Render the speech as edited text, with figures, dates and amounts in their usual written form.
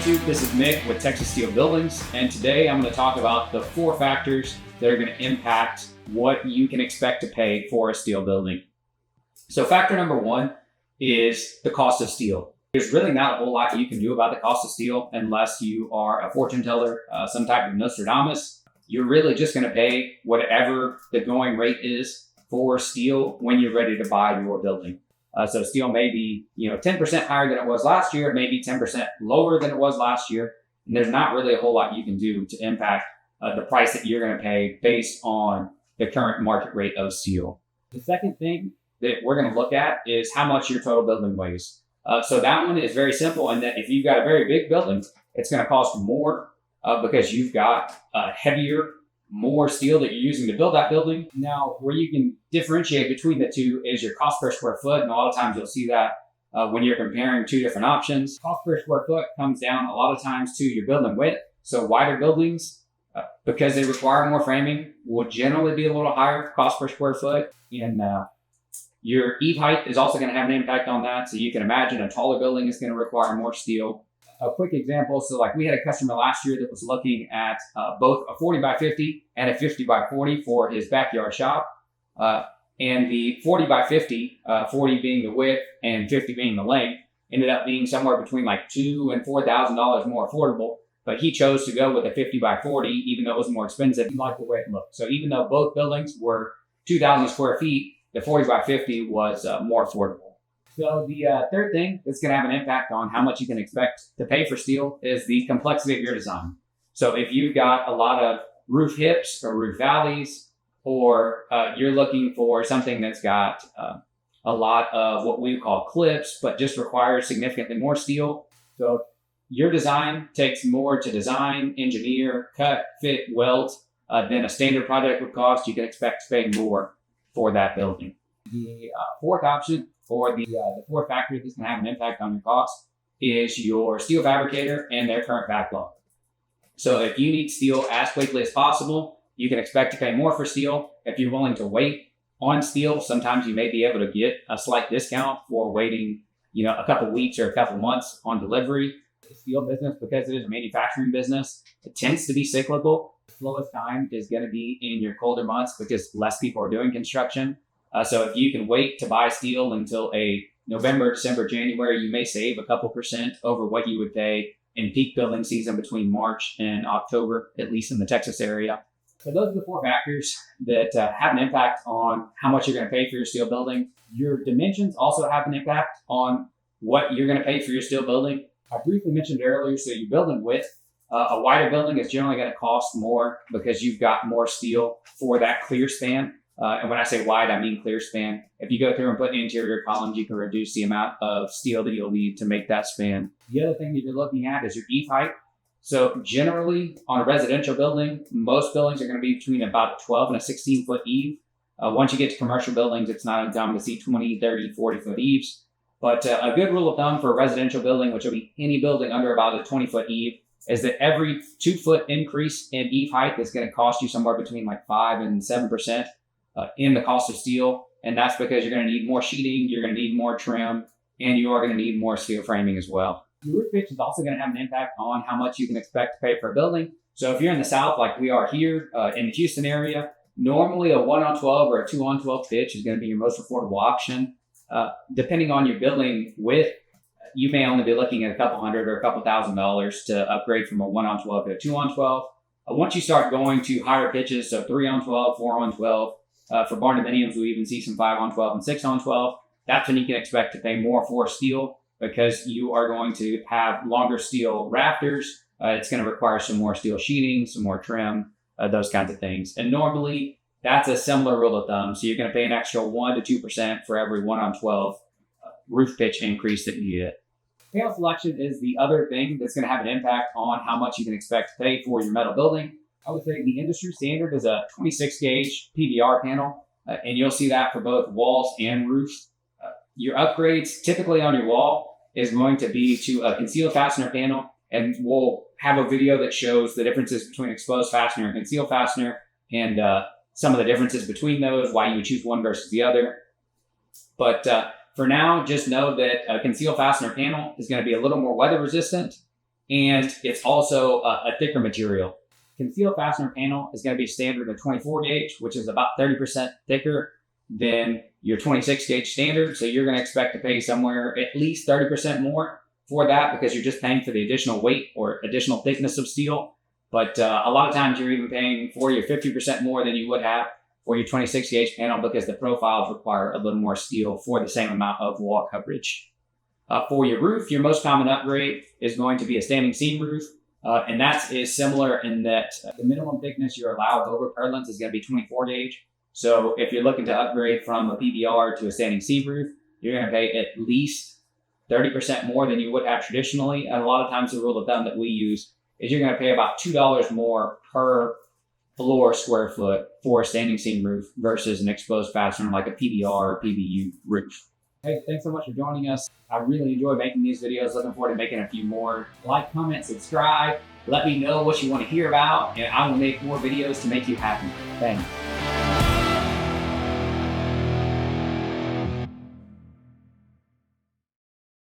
YouTube, this is Mick with Texas Steel Buildings, and today I'm going to talk about the 4 factors that are going to impact what you can expect to pay for a steel building. So factor number 1 is the cost of steel. There's really not a whole lot you can do about the cost of steel unless you are a fortune teller, some type of Nostradamus. You're really just going to pay whatever the going rate is for steel when you're ready to buy your building. So steel may be, 10% higher than it was last year, maybe 10% lower than it was last year. And there's not really a whole lot you can do to impact the price that you're going to pay based on the current market rate of steel. The second thing that we're going to look at is how much your total building weighs. So that one is very simple in that if you've got a very big building, it's going to cost more because you've got heavier, more steel that you're using to build that building. Now, where you can differentiate between the two is your cost per square foot. And a lot of times you'll see that when you're comparing 2 different options. Cost per square foot comes down a lot of times to your building width. So wider buildings, because they require more framing, will generally be a little higher cost per square foot. And your eave height is also going to have an impact on that. So you can imagine a taller building is going to require more steel. A quick example, so like we had a customer last year that was looking at both a 40 by 50 and a 50 by 40 for his backyard shop. And the 40 by 50, 40 being the width and 50 being the length, ended up being somewhere between like $2,000 and $4,000 more affordable. But he chose to go with a 50 by 40, even though it was more expensive. He liked the way it looked. So even though both buildings were 2,000 square feet, the 40 by 50 was more affordable. So the third thing that's going to have an impact on how much you can expect to pay for steel is the complexity of your design. So if you've got a lot of roof hips or roof valleys, or you're looking for something that's got a lot of what we call clips, but just requires significantly more steel. So your design takes more to design, engineer, cut, fit, weld than a standard project would cost. You can expect to pay more for that building. The fourth option, or the fourth factor that's going to have an impact on your cost, is your steel fabricator and their current backlog. So if you need steel as quickly as possible, you can expect to pay more for steel. If you're willing to wait on steel, sometimes you may be able to get a slight discount for waiting, a couple weeks or a couple months on delivery. The steel business, because it is a manufacturing business, it tends to be cyclical. The slowest time is going to be in your colder months because less people are doing construction. So if you can wait to buy steel until a November, December, January, you may save a couple percent over what you would pay in peak building season between March and October, at least in the Texas area. So those are the 4 factors that have an impact on how much you're going to pay for your steel building. Your dimensions also have an impact on what you're going to pay for your steel building. I briefly mentioned earlier, so your building width, a wider building is generally going to cost more because you've got more steel for that clear span. And when I say wide, I mean clear span. If you go through and put interior columns, you can reduce the amount of steel that you'll need to make that span. The other thing that you're looking at is your eave height. So generally, on a residential building, most buildings are going to be between about a 12 and a 16-foot eave. Once you get to commercial buildings, it's not uncommon to see 20, 30, 40-foot eaves. But a good rule of thumb for a residential building, which will be any building under about a 20-foot eave, is that every 2-foot increase in eave height is going to cost you somewhere between like 5 and 7%. In the cost of steel, and that's because you're going to need more sheeting, you're going to need more trim, and you are going to need more steel framing as well. The roof pitch is also going to have an impact on how much you can expect to pay for a building. So if you're in the South like we are here in the Houston area, normally a 1-on-12 or a 2-on-12 pitch is going to be your most affordable option. Depending on your building width, you may only be looking at a couple hundred or a couple $1,000s to upgrade from a 1-on-12 to a 2-on-12. Once you start going to higher pitches, so 3-on-12, 4-on-12, for barndominiums, we even see some 5-on-12 and 6-on-12. That's when you can expect to pay more for steel because you are going to have longer steel rafters. It's going to require some more steel sheeting, some more trim, those kinds of things. And normally, that's a similar rule of thumb. So you're going to pay an extra 1 to 2% for every 1-on-12 roof pitch increase that you get. Panel selection is the other thing that's going to have an impact on how much you can expect to pay for your metal building. I would say the industry standard is a 26 gauge PVR panel, and you'll see that for both walls and roofs. Your upgrades typically on your wall is going to be to a concealed fastener panel, and we'll have a video that shows the differences between exposed fastener and concealed fastener and some of the differences between those, why you would choose one versus the other. But for now, just know that a concealed fastener panel is going to be a little more weather resistant and it's also a thicker material. Concealed fastener panel is going to be standard of 24 gauge, which is about 30% thicker than your 26 gauge standard. So you're going to expect to pay somewhere at least 30% more for that because you're just paying for the additional weight or additional thickness of steel. But a lot of times you're even paying 40 or 50% more than you would have for your 26 gauge panel because the profiles require a little more steel for the same amount of wall coverage. For your roof, your most common upgrade is going to be a standing seam roof. And that is similar in that the minimum thickness you're allowed over purlins is going to be 24 gauge. So if you're looking to upgrade from a PBR to a standing seam roof, you're going to pay at least 30% more than you would have traditionally. And a lot of times the rule of thumb that we use is you're going to pay about $2 more per floor square foot for a standing seam roof versus an exposed fastener like a PBR or PBU roof. Hey, thanks so much for joining us. I really enjoy making these videos. Looking forward to making a few more. Like, comment, subscribe. Let me know what you want to hear about, and I will make more videos to make you happy. Thanks.